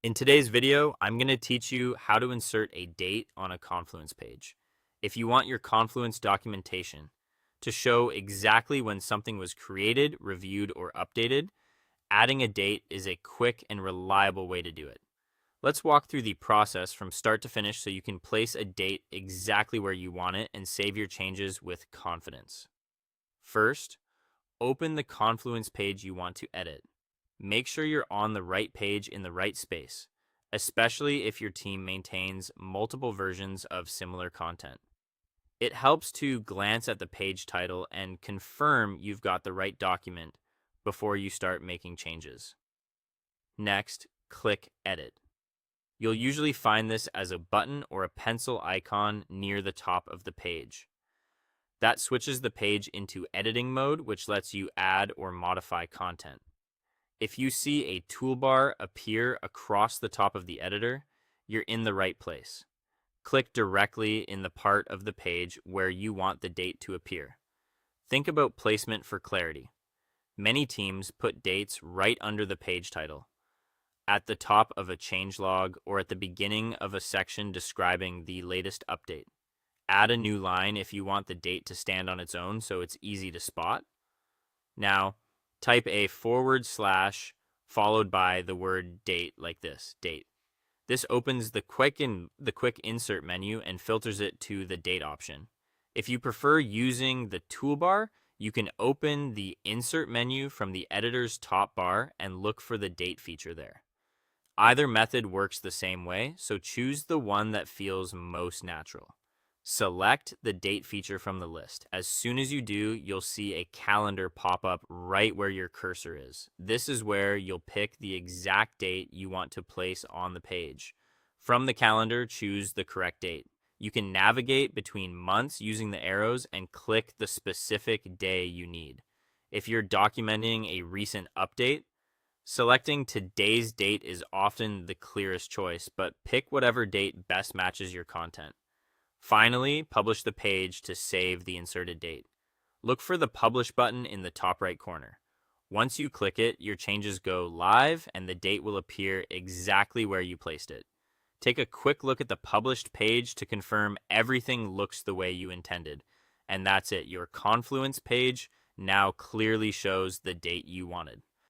In today's video, I'm going to teach you how to insert a date on a Confluence page. If you want your Confluence documentation to show exactly when something was created, reviewed, or updated, adding a date is a quick and reliable way to do it. Let's walk through the process from start to finish so you can place a date exactly where you want it and save your changes with confidence. First, open the Confluence page you want to edit. Make sure you're on the right page in the right space, especially if your team maintains multiple versions of similar content. It helps to glance at the page title and confirm you've got the right document before you start making changes. Next, click Edit. You'll usually find this as a button or a pencil icon near the top of the page. That switches the page into editing mode, which lets you add or modify content. If you see a toolbar appear across the top of the editor, you're in the right place. Click directly in the part of the page where you want the date to appear. Think about placement for clarity. Many teams put dates right under the page title, at the top of a changelog, or at the beginning of a section describing the latest update. Add a new line if you want the date to stand on its own so it's easy to spot. Now, type a / followed by the word date like this, date. This opens the quick insert menu and filters it to the date option. If you prefer using the toolbar, you can open the insert menu from the editor's top bar and look for the date feature there. Either method works the same way, so choose the one that feels most natural. Select the date feature from the list. As soon as you do, you'll see a calendar pop up right where your cursor is. This is where you'll pick the exact date you want to place on the page. From the calendar, choose the correct date. You can navigate between months using the arrows and click the specific day you need. If you're documenting a recent update, selecting today's date is often the clearest choice, but pick whatever date best matches your content. Finally, publish the page to save the inserted date. Look for the Publish button in the top right corner. Once you click it, your changes go live and the date will appear exactly where you placed it. Take a quick look at the published page to confirm everything looks the way you intended. And that's it. Your Confluence page now clearly shows the date you wanted.